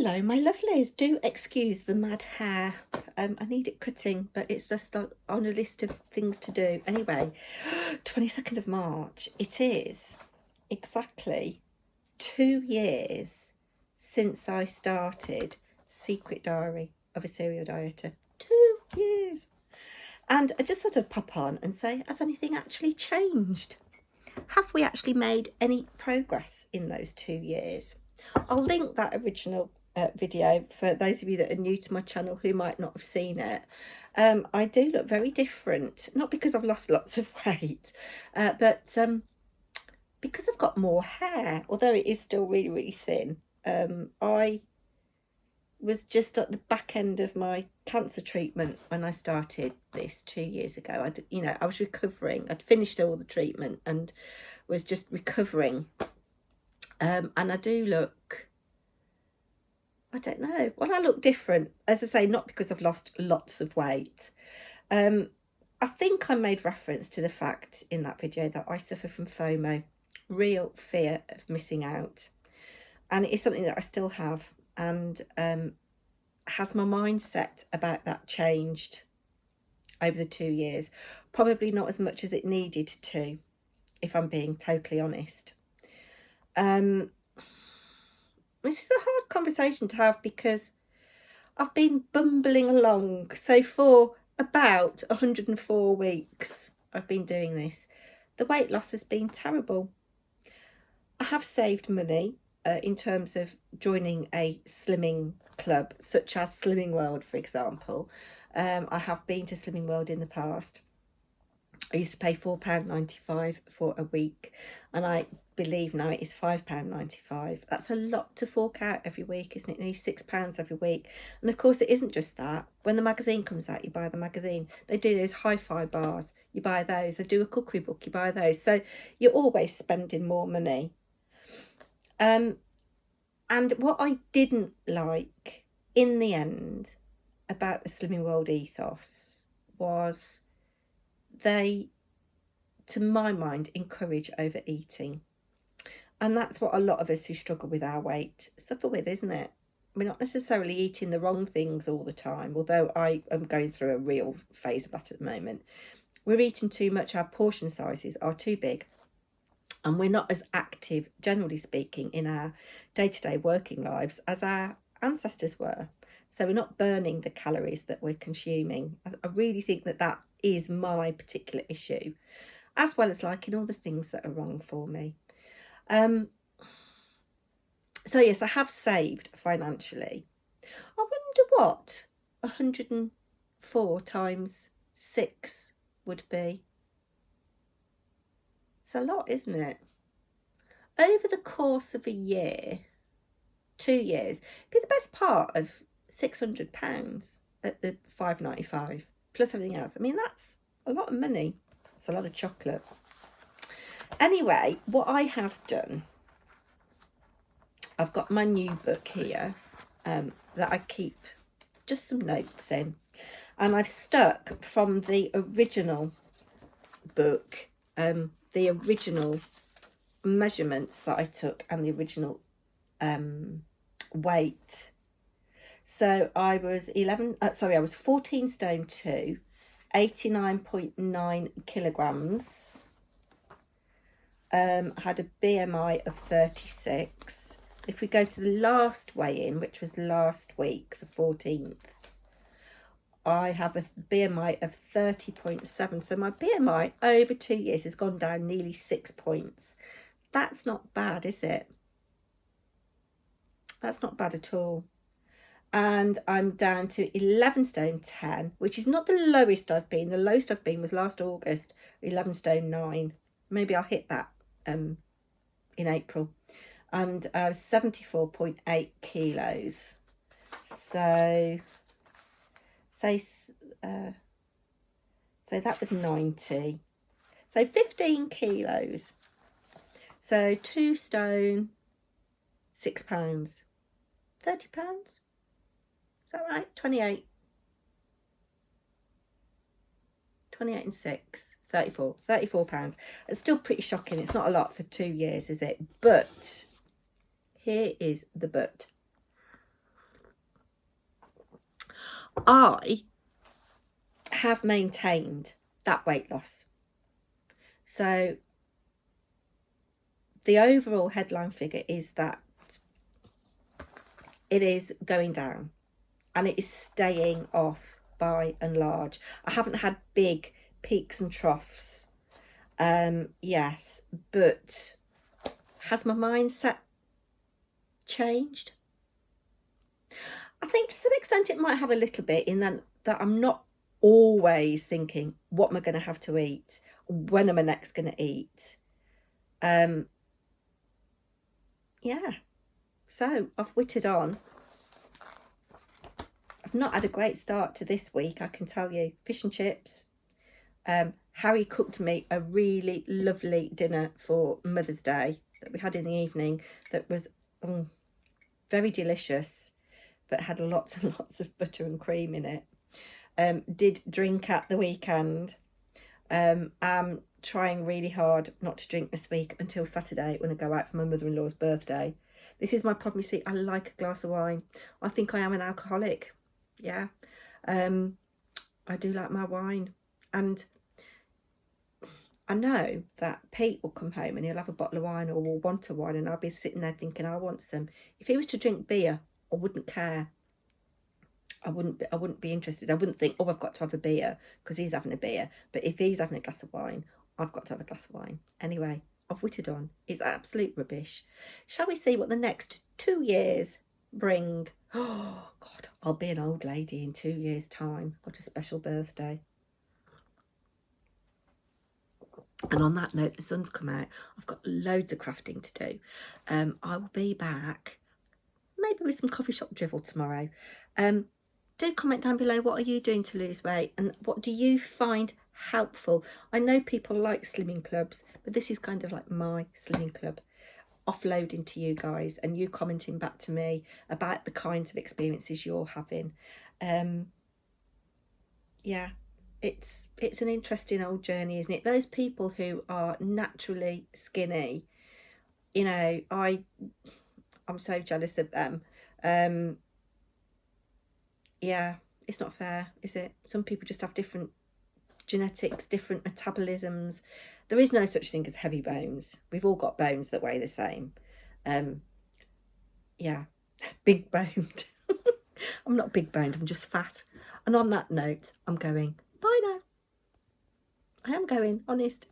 Hello, my lovelies. Do excuse the mad hair. I need it cutting, but it's just on a list of things to do. Anyway, 22nd of March. It is exactly 2 years since I started Secret Diary of a Serial Dieter. 2 years. And I just thought I'd pop on and say, has anything actually changed? Have we actually made any progress in those 2 years? I'll link that original video for those of you that are new to my channel who might not have seen it. I do look very different, not because I've lost lots of weight, but because I've got more hair, although it is still really, really thin. I was just at the back end of my cancer treatment when I started this 2 years ago. I was recovering. I'd finished all the treatment and was just recovering. And I do look, I don't know, well, I look different, as I say, not because I've lost lots of weight. I think I made reference to the fact in that video that I suffer from FOMO, real fear of missing out. And it is something that I still have, and has my mindset about that changed over the 2 years? Probably not as much as it needed to, if I'm being totally honest. This is a hard conversation to have because I've been bumbling along. So for about 104 weeks I've been doing this. The weight loss has been terrible. I have saved money in terms of joining a slimming club, such as Slimming World, for example. I have been to Slimming World in the past. I used to pay £4.95 for a week, and I believe now it is £5.95. That's a lot to fork out every week, isn't it? Nearly £6 every week. And of course, it isn't just that. When the magazine comes out, you buy the magazine. They do those hi-fi bars, you buy those. They do a cookery book, you buy those. So you're always spending more money. And what I didn't like in the end about the Slimming World ethos was they, to my mind, encourage overeating. And that's what a lot of us who struggle with our weight suffer with, isn't it? We're not necessarily eating the wrong things all the time, although I am going through a real phase of that at the moment. We're eating too much, our portion sizes are too big, and we're not as active, generally speaking, in our day-to-day working lives as our ancestors were. So we're not burning the calories that we're consuming. I really think that that is my particular issue, as well as liking all the things that are wrong for me. So yes, I have saved financially. I wonder what 104 times 6 would be. It's a lot, isn't it? Over the course of a year, 2 years, it'd be the best part of £600 at the £5.95 plus everything else. I mean, that's a lot of money. It's a lot of chocolate. Anyway, what I have done, I've got my new book here that I keep just some notes in, and I've stuck from the original book, the original measurements that I took and the original weight. So I was 14 stone 2, 89.9 kilograms. Had a BMI of 36. If we go to the last weigh-in, which was last week, the 14th, I have a BMI of 30.7. So my BMI over 2 years has gone down nearly 6 points. That's not bad, is it? That's not bad at all. And I'm down to 11 stone 10, which is not the lowest I've been. The lowest I've been was last August, 11 stone 9. Maybe I'll hit that in April. And 74.8 kilos. So that was 90. So 15 kilos. So 2 stone, £6. £30? Is that right? 28. 28 and 6. 34 pounds. It's still pretty shocking. It's not a lot for 2 years, is it? But here is the but. I have maintained that weight loss. So the overall headline figure is that it is going down, and it is staying off by and large. I haven't had big peaks and troughs, yes, but has my mindset changed? I think to some extent it might have a little bit, in that I'm not always thinking, what am I going to have to eat? When am I next going to eat? Yeah, so I've whittled on. I've not had a great start to this week, I can tell you. Fish and chips. Harry cooked me a really lovely dinner for Mother's Day that we had in the evening that was very delicious, but had lots and lots of butter and cream in it. Did drink at the weekend. I'm trying really hard not to drink this week until Saturday when I go out for my mother-in-law's birthday. This is my problem, you see. I like a glass of wine. I think I am an alcoholic. Yeah. I do like my wine. And I know that Pete will come home and he'll have a bottle of wine or will want a wine, and I'll be sitting there thinking, I want some. If he was to drink beer, I wouldn't care. I wouldn't be interested. I wouldn't think, oh, I've got to have a beer because he's having a beer. But if he's having a glass of wine, I've got to have a glass of wine. Anyway, I've whittled on. It's absolute rubbish. Shall we see what the next 2 years bring? Oh, God, I'll be an old lady in 2 years' time. Got a special birthday. And on that note, the sun's come out. I've got loads of crafting to do. I will be back maybe with some coffee shop drivel tomorrow. Do comment down below, what are you doing to lose weight and what do you find helpful? I know people like slimming clubs, but this is kind of like my slimming club, offloading to you guys and you commenting back to me about the kinds of experiences you're having. Yeah, it's an interesting old journey, isn't it? Those people who are naturally skinny, you know, I'm so jealous of them. Yeah, it's not fair, is it? Some people just have different genetics, different metabolisms. There is no such thing as heavy bones. We've all got bones that weigh the same. Yeah, big boned. I'm not big boned, I'm just fat. And on that note, I'm going, bye now. I am going, honest.